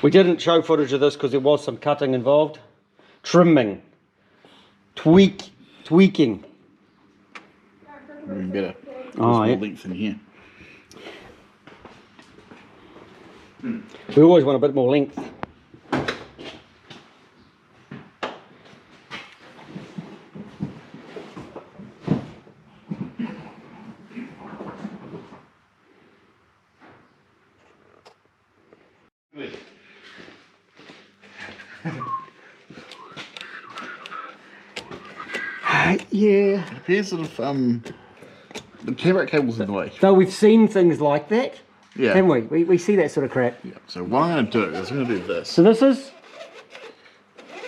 We didn't show footage of this because there was some cutting involved. Trimming. Tweaking. Even better. Oh, yeah. Length in here. We always want a bit more length. Yeah. It appears sort of the camera cable's in the way. So we've seen things like that, Yeah. haven't we? We see that sort of crap. Yeah. So what I'm going to do is I'm going to do this. So this is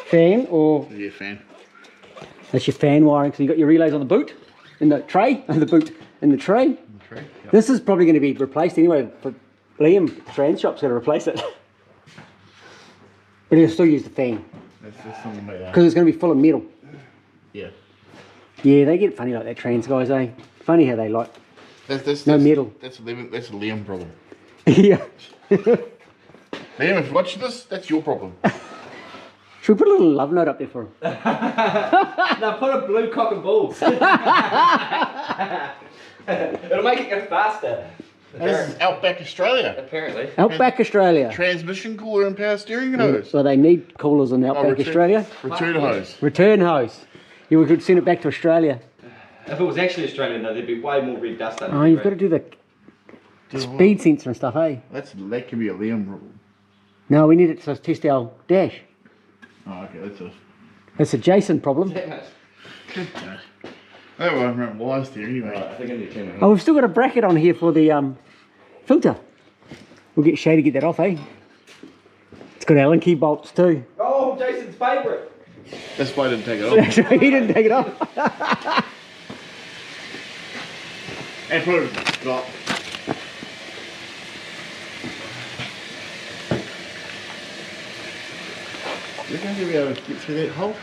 fan, or Yeah, fan. that's your fan wiring. So you got your relays on the boot, in the tray, and the boot in the tray. Yep. This is probably going to be replaced anyway. For Liam, the trans shop's going to replace it, but he'll still use the fan That's something like that. because it's going to be full of metal. Yeah. Yeah, they get funny like that, trans guys. Eh? Funny how they like That's no metal. That's a Liam problem. Yeah. Liam, if you're watching this, that's your problem. Should we put a little love note up there for him? No, put a blue cock and balls. It'll make it go faster. This is Outback Australia. Apparently. Outback Australia. Transmission cooler and power steering hose. So they need coolers in Outback Australia. Return hose. Return hose. Yeah, we could send it back to Australia. If it was actually Australian though, there'd be way more red dust under Oh, you've got to do the speed sensor and stuff, eh? That could be a Liam problem. No, we need it to test our dash. Oh, okay, That's a Jason problem. I won't remember wires there anyway. Right, I think I need to turn it Oh, we've still got a bracket on here for the filter. We'll get Shay to get that off, eh? It's got Allen key bolts too. Oh, Jason's favourite. That's why I didn't take it off. Actually, he didn't take it off. And put it in the slot. You reckon you'll be able to get through that hole?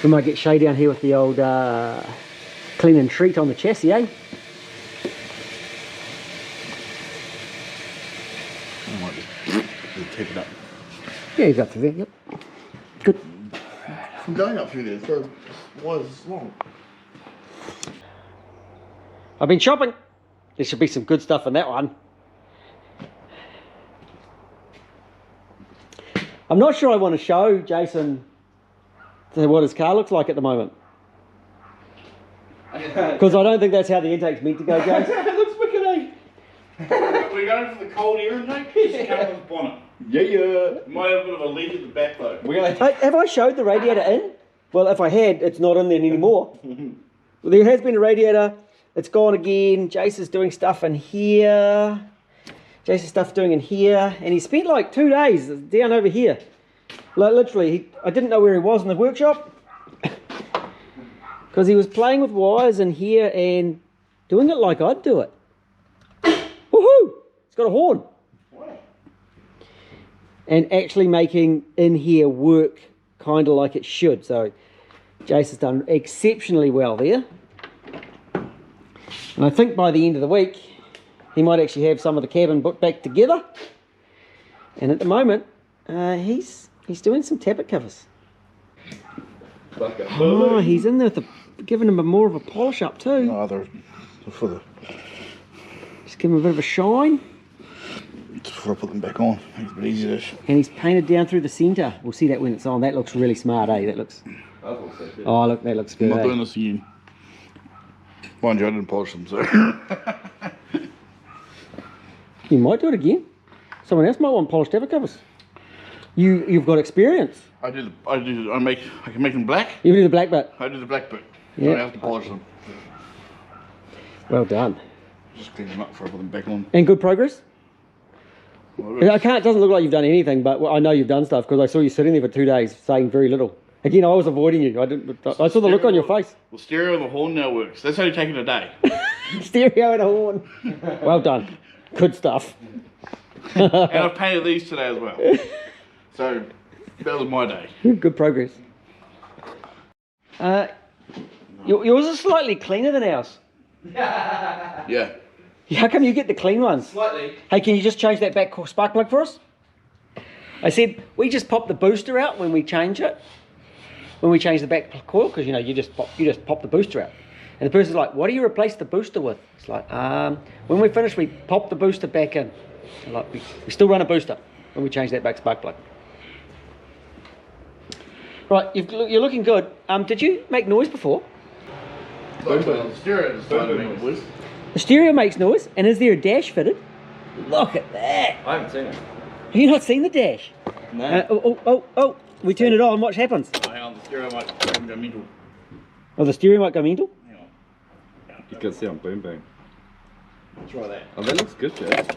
We might get Shay down here with the old clean and treat on the chassis, eh? I might just tape it up. Yeah, he's up to there, yep. Good. From going up through there, so was long. I've been shopping. There should be some good stuff in that one. I'm not sure I want to show Jason what his car looks like at the moment. Because I don't think that's how the intake's meant to go, Jason. It looks wicked, eh? We're going for the cold air intake? Just come with the bonnet. Yeah. Might have a bit of a leak at the back though. Hey, have I showed the radiator in? Well, if I had, it's not in there anymore. Well, there has been a radiator. It's gone again. Jason's doing stuff in here. Jason's stuff doing in here. And he spent like 2 days down over here. Like literally, I didn't know where he was in the workshop. Because he was playing with wires in here and doing it like I'd do it. Woohoo! It's got a horn. And actually making in here work kind of like it should. So Jason's done exceptionally well there. And I think by the end of the week, he might actually have some of the cabin put back together. And at the moment, he's doing some tappet covers. Oh, he's in there with giving him more of a polish up too. No, they're for the... Just give him a bit of a shine. Before I put them back on, it's a bit easier to... And he's painted down through the centre. We'll see that when it's on. That looks really smart, eh? That looks... Oh, look, that looks good, I'm not eh? doing this again. Mind you, I didn't polish them, so... You might do it again. Someone else might want polished tappet covers. You've got experience. I can make them black. You do the black bit. I do the black bit. Yeah. So I have to polish them. Well done. Just clean them up before I put them back on. And good progress? Well, It doesn't look like you've done anything, but I know you've done stuff because I saw you sitting there for 2 days saying very little. Again, I was avoiding you. I saw the look on your face. Well, stereo and the horn now works. That's only taken a day. Stereo and a horn. Well done. Good stuff. And I've painted these today as well. So, that was my day. Good progress. Yours is slightly cleaner than ours. Yeah. How come you get the clean ones? Slightly. Hey, can you just change that back spark plug for us? I said, we just pop the booster out when we change it. When we change the back coil, because you know, you just pop the booster out. And the person's like, what do you replace the booster with? It's like, when we finish, we pop the booster back in. Like, we still run a booster when we change that back spark plug. Right, you're looking good. Did you make noise before? The stereo just started making noise. The stereo makes noise, and is there a dash fitted? Look at that. I haven't seen it. Have you not seen the dash? No. Oh, we turn it on, what happens? Oh, hang on, the stereo might go mental. Oh, the stereo might go mental? Hang on. You can see on boom boom. Try that. Oh, that looks good, Jay. It's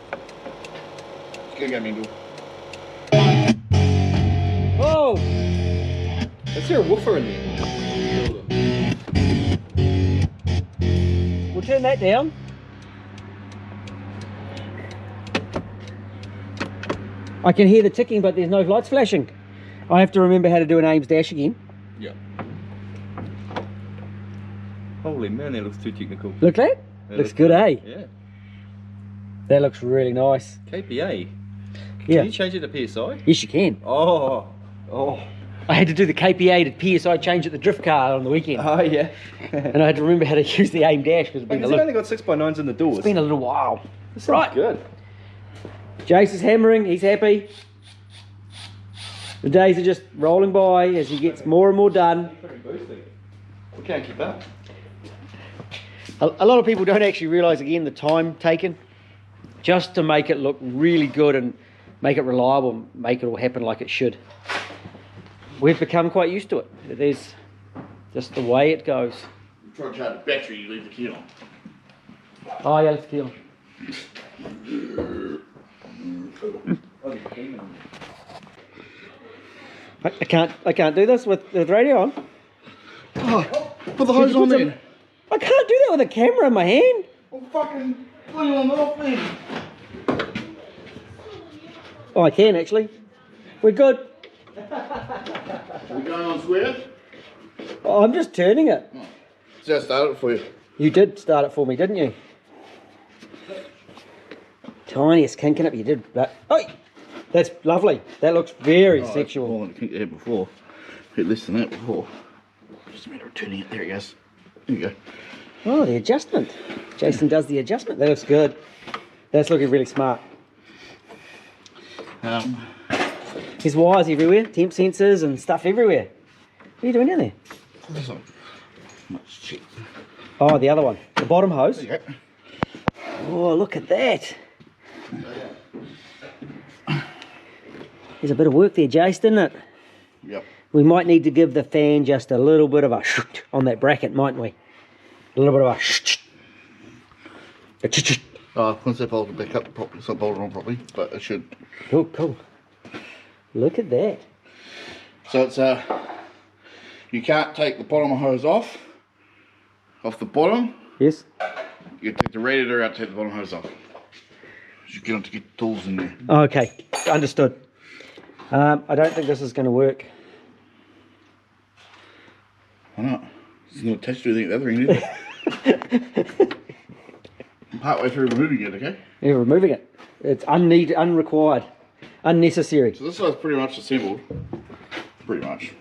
gonna go mental. Oh! Is there a woofer in there? We'll turn that down. I can hear the ticking, but there's no lights flashing. I have to remember how to do an Ames dash again. Yeah. Holy man, that looks too technical. Look at that? That Looks good, eh? Yeah. That looks really nice. KPA. Yeah. Can you change it to PSI? Yes, you can. Oh. I had to do the KPA to PSI change at the drift car on the weekend. Oh yeah. And I had to remember how to use the Aim dash because it's been Has a it little, only got 6x9s in the doors? it's been a little while. This Right. good. Jace is hammering, he's happy. The days are just rolling by as he gets more and more done. We can't keep up. A lot of people don't actually realise, again, the time taken just to make it look really good and make it reliable, make it all happen like it should. We've become quite used to it. There's just the way it goes. You try to charge the battery, you leave the key on. Oh, yeah, let's feel. I can't do this with the radio on. Oh, put the hose on then. I can't do that with a camera in my hand. Well, fucking put it on off then. Oh, I can actually. We're good. Are we going on square? Oh, I'm just turning it. So I started it for you. You did start it for me, didn't you? Tiniest kink in it, but you did. Oh, that's lovely. That looks very sexual. More than I had before. Hit less than that before. Just a matter of turning it. There it goes. There you go. Oh, the adjustment. Jason does the adjustment. That looks good. That's looking really smart. There's wires everywhere, temp sensors and stuff everywhere. What are you doing down there? There's not much shit. Oh, the other one. The bottom hose. There you go. Oh, look at that. There's a bit of work there, Jace, didn't it? Yep. We might need to give the fan just a little bit of a shoot on that bracket, mightn't we? A little bit of a shoot. Once that bolted back up properly, it's not bolted on properly, but it should. Cool, cool. Look at that. So it's you can't take the bottom hose off the bottom. Yes? You take the radiator out, take the bottom hose off. You get on to get the tools in there. Oh, okay, understood. I don't think this is going to work. Why not? It's not attached to anything at the other end, is it? I'm partway through removing it, okay? Yeah, removing it. It's unneeded, unrequired, unnecessary. So this side's pretty much assembled. Pretty much.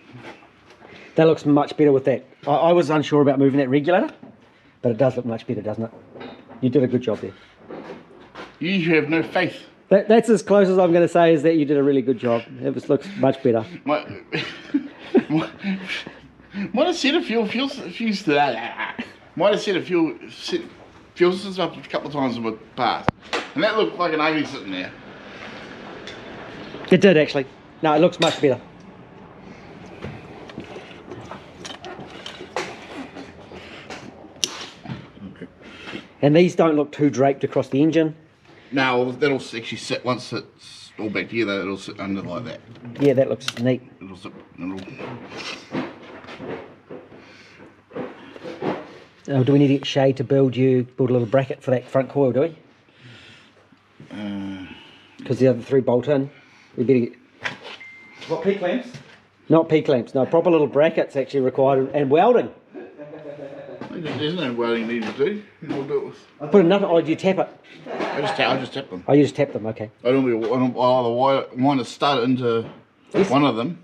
That looks much better with that. I was unsure about moving that regulator, but it does look much better, doesn't it? You did a good job there. You have no faith. That's as close as I'm going to say is that you did a really good job. It looks much better. What a set of fuel fuse to that. Might have set a fuel systems up a couple of times in the past. And that looked like an ugly sitting there. It did actually. No, it looks much better. Okay. And these don't look too draped across the engine. Now that'll actually sit, once it's all back together, it'll sit under like that. Yeah, that looks neat. It'll sit, Oh, do we need to get Shay to build a little bracket for that front coil, do we? Because the other three bolt in. We better get... What, P-clamps? Not P-clamps, no, proper little brackets actually required, and welding. There's no welding you need to do. We'll do it with. Put a nut, or do you tap it? I just tap them. Oh, you just tap them, okay. I either wind a stud into one of them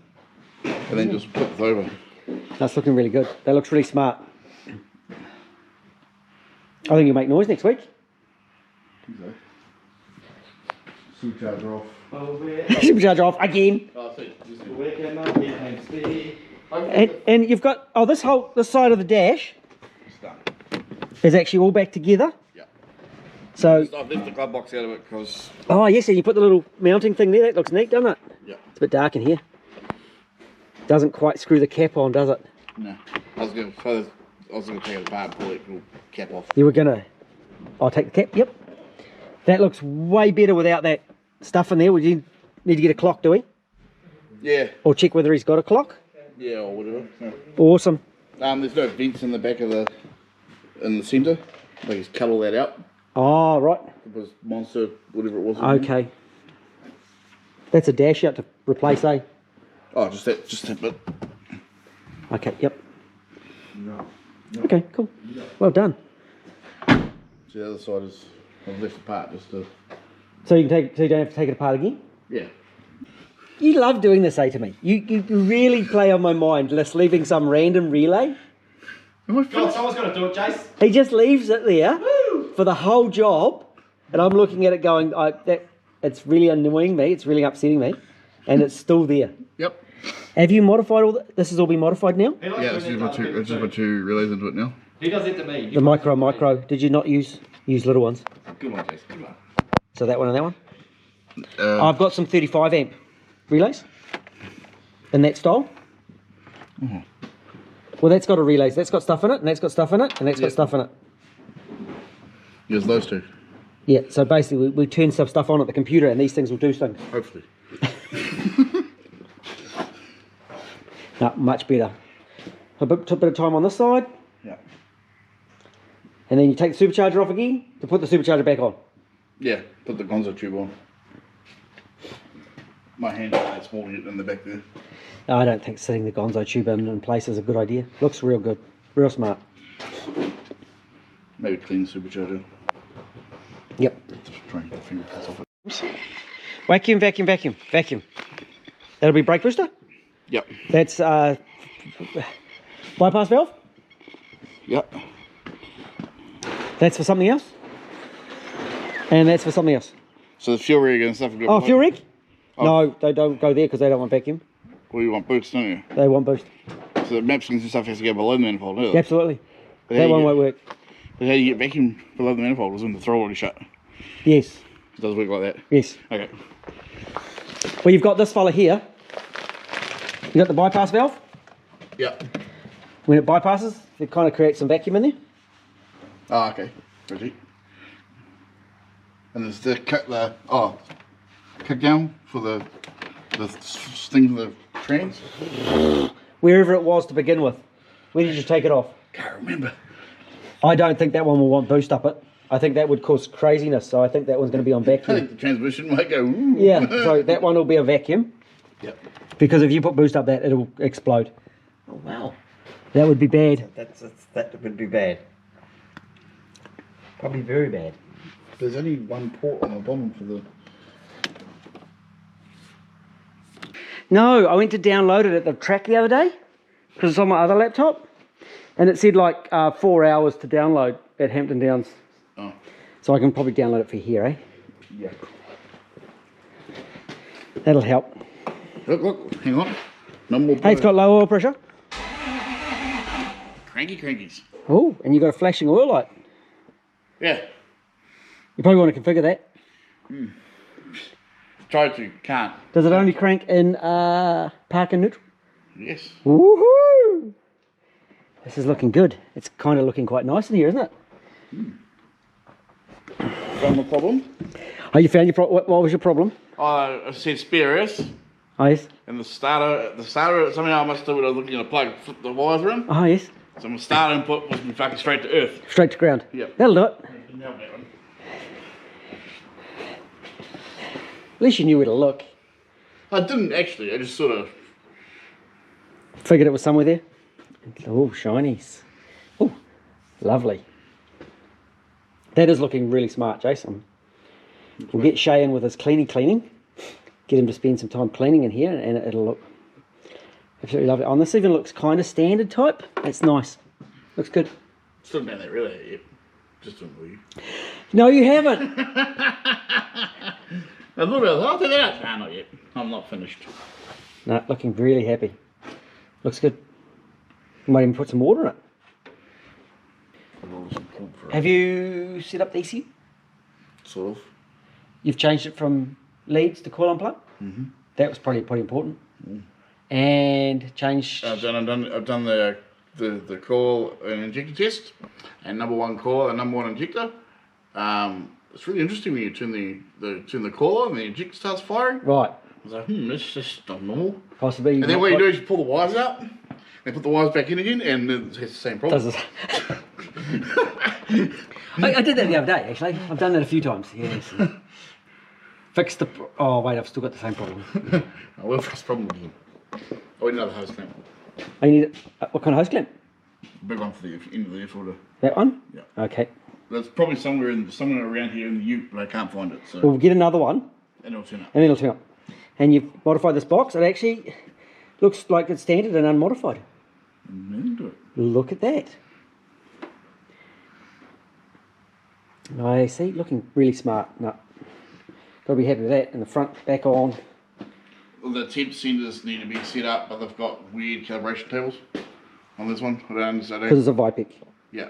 and then just put it over. That's looking really good. That looks really smart. I think you'll make noise next week. Supercharger off. Supercharger off again. Oh, I see. And you've got, oh, this side of the dash It's done. is actually all back together. Yeah. So, I've left the glove box out of it because oh yes, and you put the little mounting thing there. That looks neat, doesn't it? Yeah. It's a bit dark in here. Doesn't quite screw the cap on, does it? No. I was gonna take it apart and pull it little cap off. You were gonna, I'll take the cap, yep. That looks way better without that stuff in there. Would you need to get a clock, do we? Yeah. Or check whether he's got a clock? Yeah, or whatever. Yeah. Awesome. There's no vents in the back of in the centre. Like he's cut all that out. Oh, right. It was Monster, whatever it was. Okay. That's a dash out to replace, eh? Oh, just that bit. Okay, yep. Okay, cool. Well done. So the other side is I've left apart just to. So you don't have to take it apart again? Yeah. You love doing this, to me. You really play on my mind, just leaving some random relay. God, someone's got to do it, Jace. He just leaves it there for the whole job, and I'm looking at it going, it's really annoying me, it's really upsetting me, and it's still there. Yep. Have you modified all that? This has all been modified now? Yeah, it's just put two relays into it now. He does it to me. The micro. Did you not use little ones? Good one, Jace. Good one. So that one and that one? I've got some 35 amp relays in that style. Mm-hmm. Well, that's got a relays. That's got stuff in it, and that's got stuff in it, and that's got stuff in it. Use those two. Yeah, so basically we turn some stuff on at the computer, and these things will do things. Hopefully. No, much better. A bit of time on this side, Yeah. and then you take the supercharger off again to put the supercharger back on. Yeah, put the Gonzo tube on. My hand is that small in the back there. I don't think setting the Gonzo tube in place is a good idea. Looks real good, real smart. Maybe clean the supercharger. Yep. Try and get the fingerprints off it. Vacuum. That'll be brake booster. Yep. That's bypass valve. Yep. That's for something else. And that's for something else. So the fuel rig and stuff. Oh, fuel rig? No, they don't go there because they don't want vacuum. Well, you want boost, don't you? They want boost. So the maps and stuff has to go below the manifold, doesn't it? Absolutely. But That one won't work. But how do you get vacuum below the manifold? Is when the throttle already shut. Yes. It does work like that. Yes. Okay. Well, you've got this fella here. You got the bypass valve. Yep. When it bypasses, it kind of creates some vacuum in there. Oh, okay. Ready. And there's the kick down for the thing for the trans. Wherever it was to begin with. Where did you take it off? Can't remember. I don't think that one will want boost up it. I think that would cause craziness, so I think that one's going to be on I vacuum. think the transmission might go. Ooh. Yeah, so that one will be a vacuum. Yep. Because if you put boost up that, it'll explode. Oh, wow. That would be bad. That would be bad. Probably very bad. There's only one port on the bottom for the. No, I went to download it at the track the other day because it's on my other laptop, and it said like 4 hours to download at Hampton Downs. Oh. So I can probably download it for here, eh? Yeah. That'll help. Look, hang on. No more. Hey, it's got low oil pressure. Crankies. Oh, and you got a flashing oil light. Yeah. You probably want to configure that. Try to, can't. Does it only crank in park and neutral? Yes. Woohoo! This is looking good. It's kind of looking quite nice in here, isn't it? Found the problem? Oh, you found your what was your problem? I said spare S, Oh, yes. and the starter, somehow I must do what I was looking at a plug, flip the wire through 'em. Oh, yes. So my starter input was me fucking straight to earth. Straight to ground. Yep. That'll do it. Didn't help that one. At least you knew where to look. I didn't actually, I just sort of. Figured it was somewhere there. Oh, shinies. Oh, Lovely. That is looking really smart, Jason. We'll get Shay in with his cleaning. Get him to spend some time cleaning in here, and it'll look absolutely lovely. Oh, and this even looks kind of standard type. That's nice. Looks good. Still down there, really. Yep. Just don't believe. No, you haven't. A little bit. I'll take that out. Nah, not yet. I'm not finished. No, looking really happy. Looks good. Might even put some water in it. Have you set up the ECU? Sort of. You've changed it from leads to coil and plug? Mm-hmm. That was probably pretty important. And changed... I've done the coil and injector test, and number one coil and number one injector. It's really interesting when you turn the coil and the injector starts firing. Right. I was like, this is just not normal. Possibly. And then what you do is you pull the wires out, and put the wires back in again, and it has the same problem. Does it? I did that the other day, actually. I've done that a few times. Yes. Fixed the... Oh, wait, I've still got the same problem. I will fix the problem again. I need another hose clamp. I need... what kind of hose clamp? Big one for the end of the air filter. That one? Yeah. Okay. That's probably somewhere around here in the ute, but I can't find it. So. We'll get another one. And it'll turn up. And then it'll turn up. And you've modified this box. It actually looks like it's standard and unmodified. Do it. Look at that. I see, looking really smart. No, gotta be happy with that. And the front back on. Well, the temp senders need to be set up, but they've got weird calibration tables on this one. Because it's a Vipic. Yeah,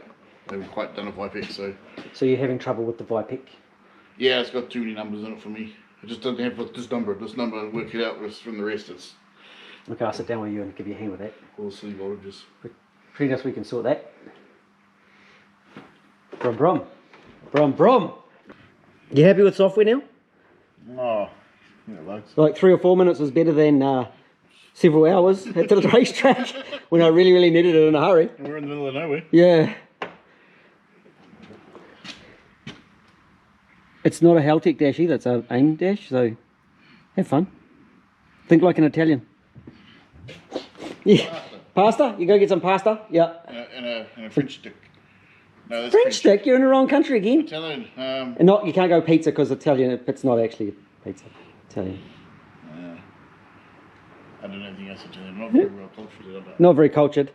they were quite done a Vipic, so. So you're having trouble with the Vipic? Yeah, it's got too many numbers in it for me. It just doesn't have this number, and work it out from the rest. It's Okay, I'll sit down with you and give you a hand with that. all the silly voltages. Between us, we can sort that. Brum brum. Brum brum. You happy with software now? Oh, yeah, loads. Like 3 or 4 minutes was better than several hours at the racetrack when I really, really needed it in a hurry. We're in the middle of nowhere. Yeah. It's not a Haltech dash either, it's an AIM dash, so have fun. Think like an Italian. Yeah. Pasta? You go get some pasta? Yeah. And a French stick. No, that's French stick? You're in the wrong country again. Italian. And not, you can't go pizza because Italian, it's not actually pizza. Italian. I don't know anything else Italian. I'm not very well cultured. Not very cultured.